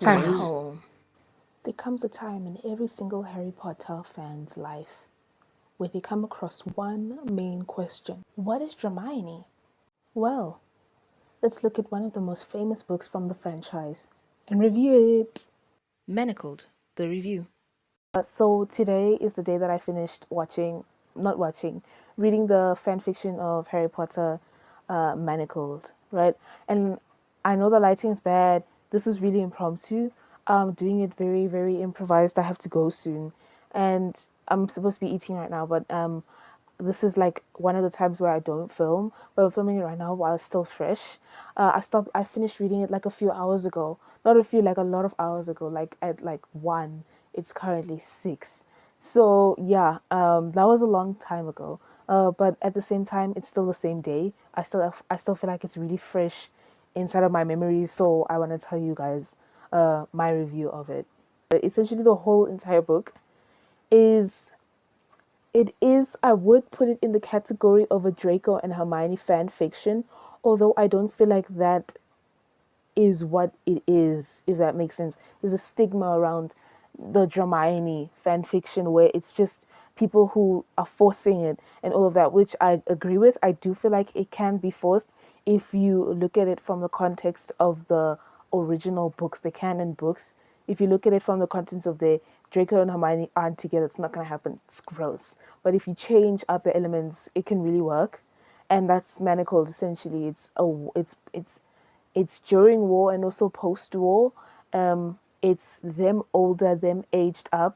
Wow. There comes a time in every single Harry Potter fan's life where they come across one main question. What is Hermione? Well, let's look at one of the most famous books from the franchise and review it. Manacled, the review. So today is the day that I finished reading the fanfiction of Harry Potter, Manacled, right? And I know the lighting's bad. This is really impromptu. I'm doing it very, very improvised. I have to go soon, and I'm supposed to be eating right now, but this is like one of the times where I don't film, but I'm filming it right now while it's still fresh. I finished reading it like a few hours ago. Not a few, like a lot of hours ago, like at like 1. It's currently 6. So yeah, that was a long time ago. But at the same time, it's still the same day. I still feel like it's really fresh inside of my memories. So I want to tell you guys my review of it. But essentially, the whole entire book is I would put it in the category of a Draco and Hermione fan fiction, although I don't feel like that is what it is, if that makes sense. There's a stigma around the Hermione fan fiction where it's just people who are forcing it and all of that, which I agree with. I do feel like it can be forced if you look at it from the context of the original books, the canon books. If you look at it from the contents of the Draco and Hermione aren't together, it's not going to happen. It's gross. But if you change up the elements, it can really work. And that's Manacled essentially. It's during war and also post-war. It's them older, them aged up,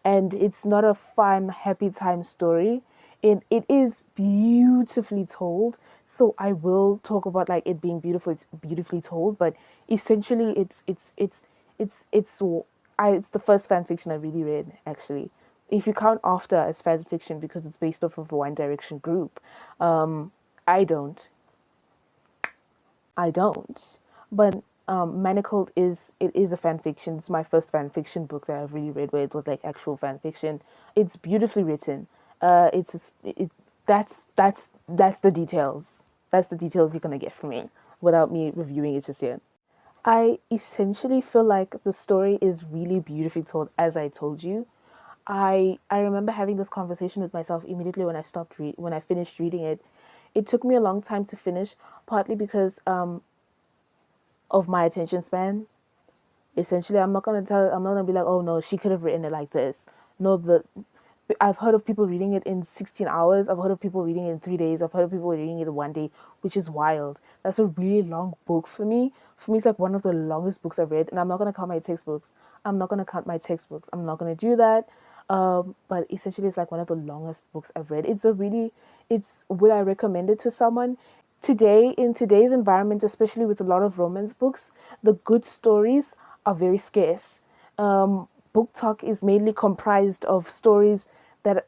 and it's not a fun, happy time story. It is beautifully told. So I will talk about like it being beautiful. It's beautifully told, but essentially, it's the first fan fiction I really read actually. If you count After as fan fiction because it's based off of a One Direction group, I don't. I don't. But Manacled is a fan fiction. It's my first fan fiction book that I've really read where it was like actual fan fiction. It's beautifully written. That's the details. That's the details you're gonna get from me without me reviewing it just yet. I essentially feel like the story is really beautifully told, as I told you. I remember having this conversation with myself immediately when when I finished reading it. It took me a long time to finish, partly because of my attention span. Essentially, I'm not gonna be like, oh no, she could have written it like this. No, I've heard of people reading it in 16 hours. I've heard of people reading it in 3 days. I've heard of people reading it in 1 day, which is wild. That's a really long book for me. For me, it's like one of the longest books I've read, and I'm not gonna count my textbooks. I'm not gonna count my textbooks. I'm not gonna do that. But essentially, it's like one of the longest books I've read. Would I recommend it to someone? Today, in today's environment, especially with a lot of romance books, the good stories are very scarce. Book talk is mainly comprised of stories that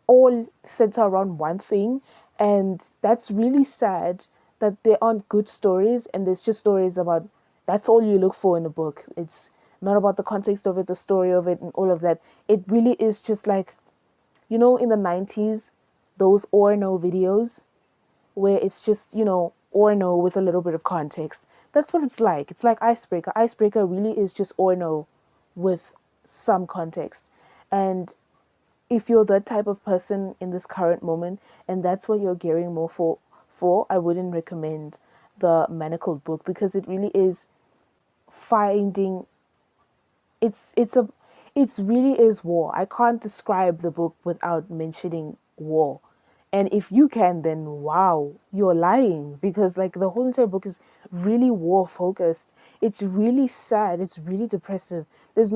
all center around one thing, and that's really sad that there aren't good stories and there's just stories about that's all you look for in a book. It's not about the context of it, the story of it, and all of that. It really is just like, in the 90s, those or no videos where it's just, or no with a little bit of context. That's what it's like. It's like Icebreaker. Icebreaker really is just or no with some context. And if you're that type of person in this current moment and that's what you're gearing more for, I wouldn't recommend the Manacled book because it really is finding it's really is war. I can't describe the book without mentioning war. And if you can, then wow, you're lying because like the whole entire book is really war focused. It's really sad. It's really depressive. There's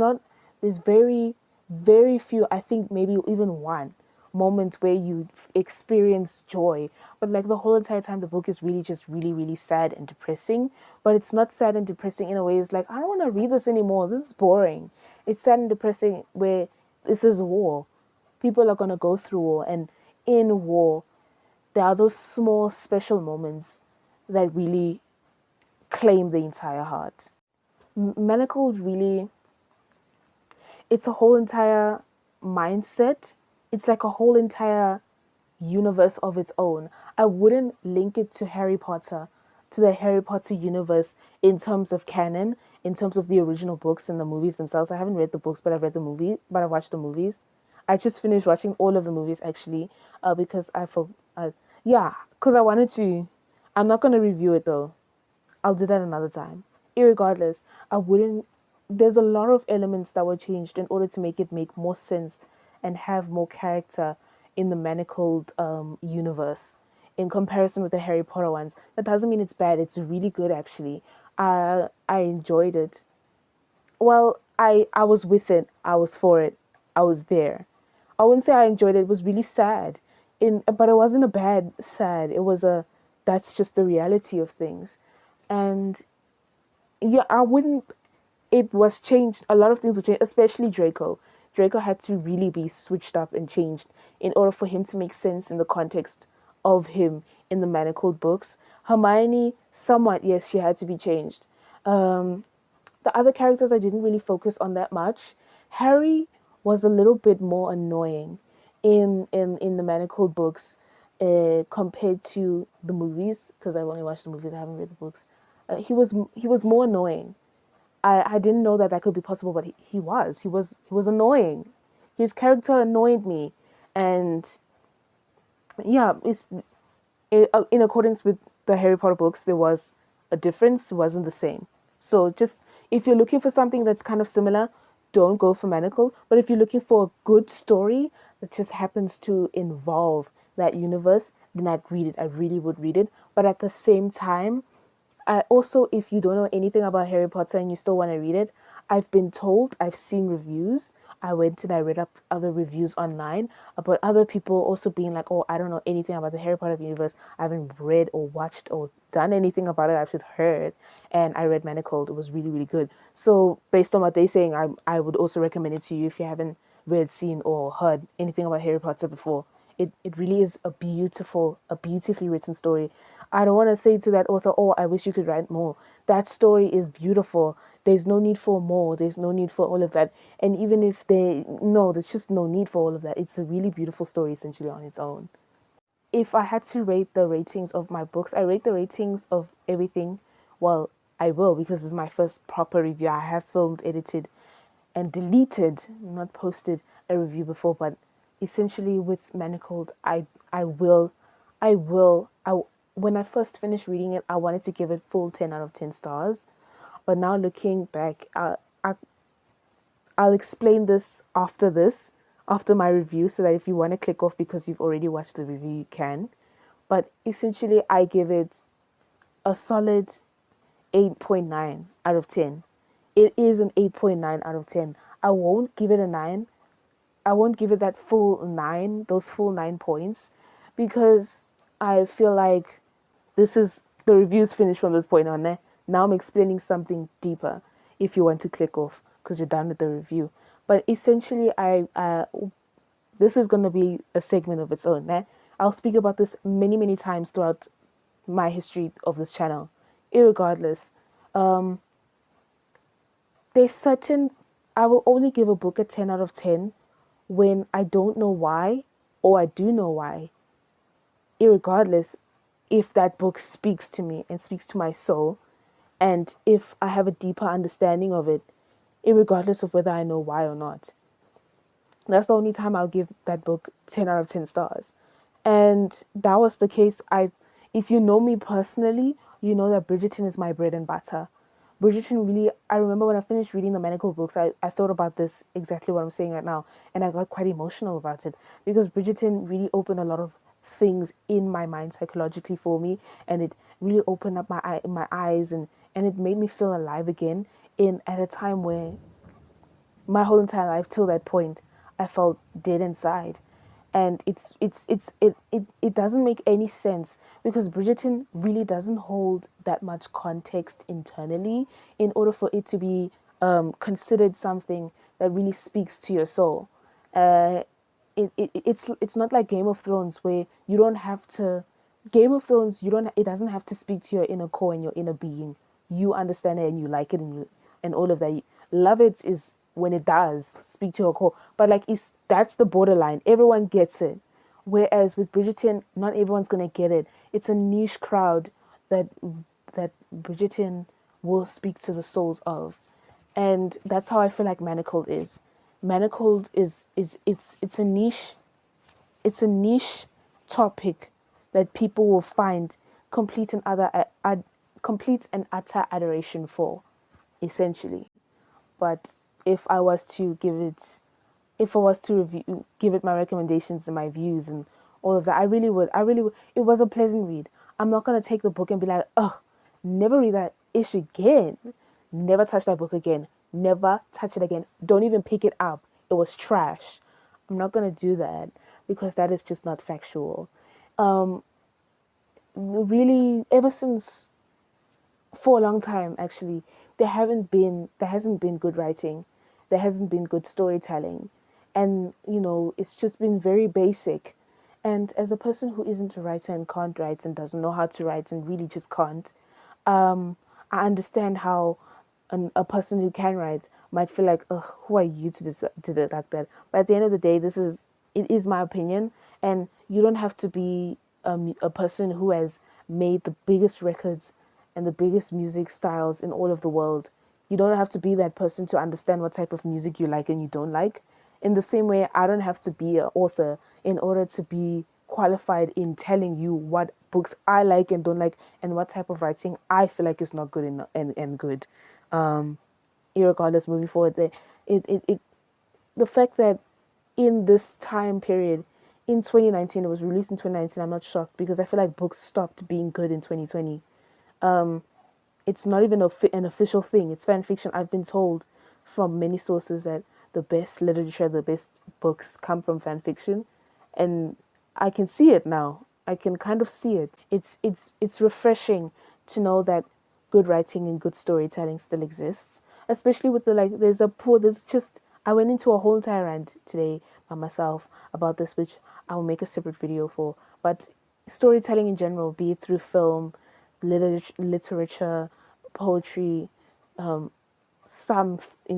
very, very few, I think maybe even one moment where you experience joy. But like the whole entire time, the book is really just really, really sad and depressing. But it's not sad and depressing in a way it's like, I don't want to read this anymore. This is boring. It's sad and depressing where this is war. People are going to go through war. And in war, there are those small special moments that really claim the entire heart. Manacled really, it's a whole entire mindset. It's like a whole entire universe of its own. I wouldn't link it to Harry Potter, to the Harry Potter universe in terms of canon, in terms of the original books and the movies themselves. I haven't read the books, but I've read the movie, but I watched the movies. I just finished watching all of the movies actually, because yeah, because I wanted to. I'm not gonna review it though. I'll do that another time. Irregardless, I wouldn't. There's a lot of elements that were changed in order to make it make more sense and have more character in the Manacled universe in comparison with the Harry Potter ones. That doesn't mean it's bad. It's really good actually. I enjoyed it. Well, I was with it. I was for it. I was there. I wouldn't say I enjoyed it. It was really sad. But it wasn't a bad sad. It was a that's just the reality of things. And yeah, I wouldn't it was changed. A lot of things were changed, especially Draco. Draco had to really be switched up and changed in order for him to make sense in the context of him in the Manacled books. Hermione, somewhat, yes, she had to be changed. The other characters I didn't really focus on that much. Harry was a little bit more annoying in the Manacled books compared to the movies, because I've only watched the movies, I haven't read the books. He was more annoying. I didn't know that that could be possible, but he was annoying. His character annoyed me, and yeah, in accordance with the Harry Potter books, there was a difference. It wasn't the same. So just if you're looking for something that's kind of similar, don't go for Manacle. But if you're looking for a good story that just happens to involve that universe, then I'd read it. I really would read it. But at the same time, I also, if you don't know anything about Harry Potter and you still want to read it, I've been told, I've seen reviews. I went and I read up other reviews online about other people also being like, oh, I don't know anything about the Harry Potter universe. I haven't read or watched or done anything about it. I've just heard. And I read Manacled. It was really, really good. So based on what they're saying, I would also recommend it to you if you haven't read, seen, or heard anything about Harry Potter before. It really is a beautifully written story. I don't want to say to that author, oh, I wish you could write more. That story is beautiful. There's no need for more. There's no need for all of that. And even if no, there's just no need for all of that. It's a really beautiful story essentially on its own. If I had to rate the ratings of my books, I rate the ratings of everything. Well, I will, because it's my first proper review. I have filmed, edited, and deleted, not posted a review before, but essentially with Manacled, I will, when I first finished reading it, I wanted to give it full 10 out of 10 stars. But now looking back, I'll explain this, after my review, so that if you want to click off because you've already watched the review, you can. But essentially, I give it a solid 8.9 out of 10. It is an 8.9 out of 10. I won't give it a 9. I won't give it that full 9, those full 9 points, because I feel like the review's finished from this point on. Now I'm explaining something deeper if you want to click off because you're done with the review. But essentially, this is going to be a segment of its own. I'll speak about this many, many times throughout my history of this channel. Irregardless, I will only give a book a 10 out of 10 when I don't know why, or I do know why. Irregardless, if that book speaks to me and speaks to my soul, and if I have a deeper understanding of it, irregardless of whether I know why or not. That's the only time I'll give that book 10 out of 10 stars. And that was the case. If you know me personally, you know that Bridgerton is my bread and butter. Bridgerton really, I remember when I finished reading the Manacled books, I thought about this, exactly what I'm saying right now, and I got quite emotional about it, because Bridgerton really opened a lot of things in my mind psychologically for me, and it really opened up my eyes, and it made me feel alive again at a time where my whole entire life till that point I felt dead inside. And it doesn't make any sense, because Bridgerton really doesn't hold that much context internally in order for it to be considered something that really speaks to your soul. It's not like Game of Thrones, where you don't have to. Game of Thrones, it doesn't have to speak to your inner core and your inner being. You understand it and you like it, and all of that. Love it is when it does speak to your core, but like that's the borderline. Everyone gets it. Whereas with Bridgerton, not everyone's gonna get it. It's a niche crowd that Bridgerton will speak to the souls of, and that's how I feel like Manacled is. Manacled is it's a niche, it's a niche topic that people will find complete and complete and utter adoration for, essentially. But if I was to give it, if I was to give it my recommendations and my views and all of that, I really would. It was a pleasant read. I'm not gonna take the book and be like, oh, never read that ish again. Never touch that book again. Never touch it again. Don't even pick it up. It was trash. I'm not gonna do that because that is just not factual. Really, ever since, for a long time actually, there hasn't been good writing, there hasn't been good storytelling, and it's just been very basic. And as a person who isn't a writer and can't write and doesn't know how to write and really just can't, I understand how a person who can write might feel like, ugh, who are you to do it like that? But at the end of the day, it is my opinion, and you don't have to be a person who has made the biggest records and the biggest music styles in all of the world. You don't have to be that person to understand what type of music you like and you don't like. In the same way, I don't have to be an author in order to be qualified in telling you what books I like and don't like and what type of writing I feel like is not good and good. Irregardless, moving forward, the fact that in this time period, in 2019, it was released in 2019, I'm not shocked because I feel like books stopped being good in 2020. It's not even an official thing. It's fan fiction. I've been told from many sources that the best literature, the best books come from fan fiction, and I can see it now. I can kind of see it. It's refreshing to know that good writing and good storytelling still exists, especially with there's just, I went into a whole entire rant today by myself about this, which I will make a separate video for. But storytelling in general, be it through film, literature, poetry, in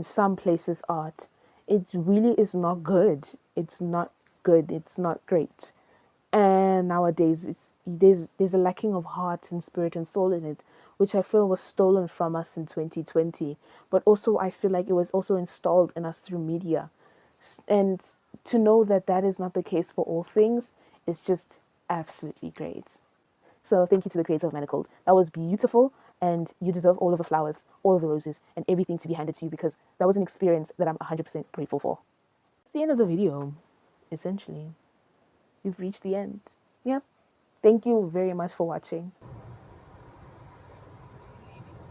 some places art, it really is not good. It's not good. It's not great. And nowadays, there's a lacking of heart and spirit and soul in it, which I feel was stolen from us in 2020. But also, I feel like it was also installed in us through media. And to know that that is not the case for all things is just absolutely great. So thank you to the creator of Manacled. That was beautiful, and you deserve all of the flowers, all of the roses, and everything to be handed to you because that was an experience that I'm 100% grateful for. It's the end of the video, essentially. You've reached the end. Yeah. Thank you very much for watching.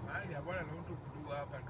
Mahali hapana na mtu blew up and